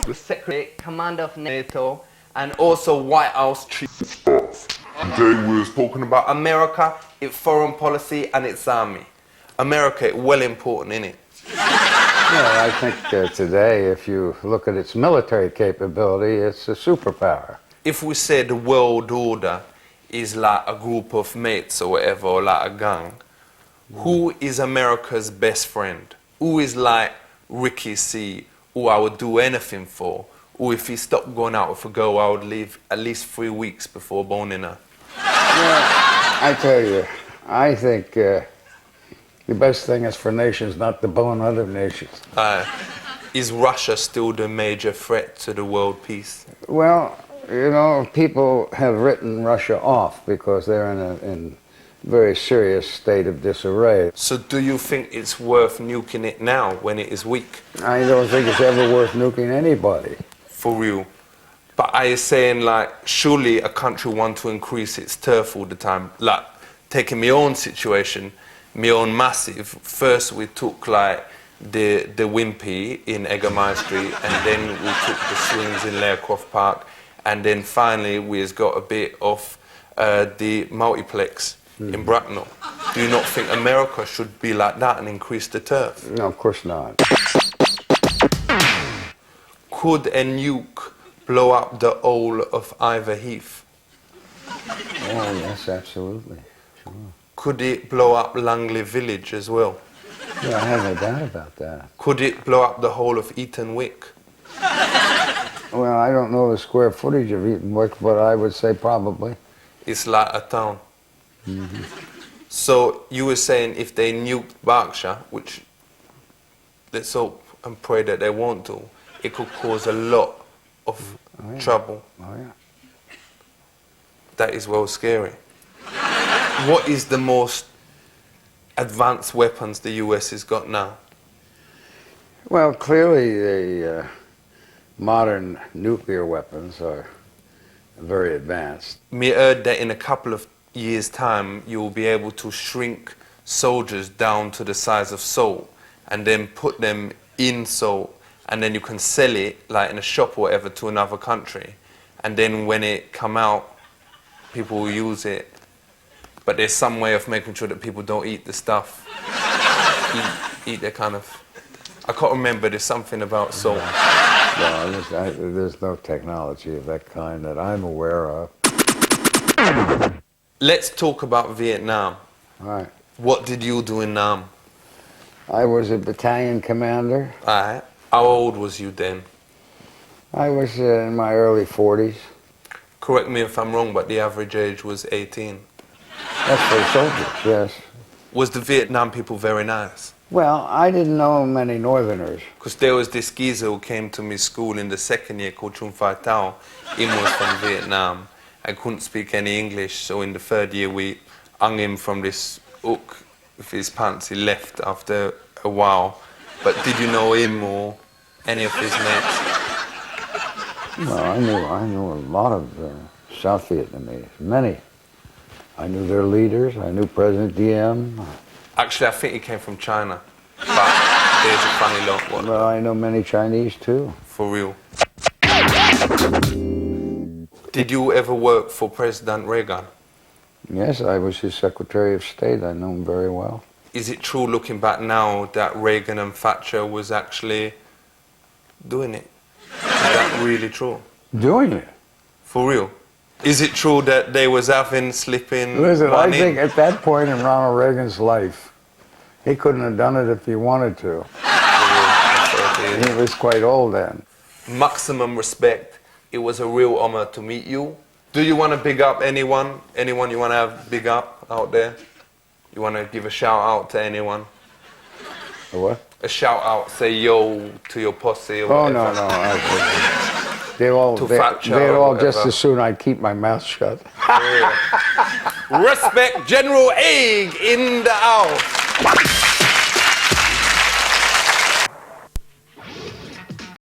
was Secretary, Commander of NATO, and also White House Chief of Staff. Today we was talking about America, its foreign policy and its army. America is well important, innit? Yeah, I think today, if you look at its military capability, it's a superpower. If we say the world order is like a group of mates or whatever, or like a gang, who is America's best friend? Who is like Ricky C, who I would do anything for? Or if he stopped going out with a girl, I would leave at least 3 weeks before boning her. Yeah, I tell you, I think the best thing is for nations not to bone other nations. Is Russia still the major threat to the world peace? Well, you know, people have written Russia off because they're in a very serious state of disarray. So do you think it's worth nuking it now when it is weak? I don't think it's ever worth nuking anybody. For real. But I is saying, like, surely a country want to increase its turf all the time. Like, taking my own situation, my own massive, first we took, like, the Wimpy in Egamai Street, and then we took the swings in Laycroft Park, and then finally we has got a bit of the multiplex in Bracknell. Do you not think America should be like that and increase the turf? No, of course not. Could a nuke blow up the whole of Ivor Heath? Oh, yes, absolutely. Sure. Could it blow up Langley Village as well? Yeah, I have no doubt about that. Could it blow up the whole of Eaton Wick? Well, I don't know the square footage of Eaton Wick, but I would say probably. It's like a town. Mm-hmm. So you were saying if they nuked Berkshire, which let's hope and pray that they won't do, it could cause a lot of trouble. Oh, yeah. That is well scary. What is the most advanced weapons the US has got now? Well, clearly the modern nuclear weapons are very advanced. Me heard that in a couple of years' time you'll be able to shrink soldiers down to the size of salt and then put them in salt, and then you can sell it like in a shop or whatever to another country, and then when it come out people will use it, but there's some way of making sure that people don't eat the stuff. eat the kind of, I can't remember, there's something about salt. Well, there's no technology of that kind that I'm aware of. Let's talk about Vietnam. All right. What did you do in Nam? I was a battalion commander. Alright. How old was you then? I was in my early 40s. Correct me if I'm wrong, but the average age was 18. That's for soldiers, yes. Was the Vietnam people very nice? Well, I didn't know many Northerners. Because there was this geezer who came to my school in the second year called Chun Phai Tao. He was from Vietnam. I couldn't speak any English, so in the third year we hung him from this hook with his pants. He left after a while. But did you know him or any of his mates? Well, I knew a lot of South Vietnamese, many. I knew their leaders, I knew President Diem. Actually, I think he came from China. But there's a funny lot. What? Well, I know many Chinese too. For real. Did you ever work for President Reagan? Yes, I was his Secretary of State. I know him very well. Is it true, looking back now, that Reagan and Thatcher was actually doing it? Is that really true? Doing it? For real? Is it true that they was having slipping Listen, money? I think at that point in Ronald Reagan's life, he couldn't have done it if he wanted to. He was quite old then. Maximum respect. It was a real honor to meet you. Do you want to big up anyone? Anyone you want to have big up out there? You want to give a shout out to anyone? A what? A shout out, say yo to your posse or whatever. Oh, no. They'd all just as soon I'd keep my mouth shut. Yeah. Respect General Egg in the house.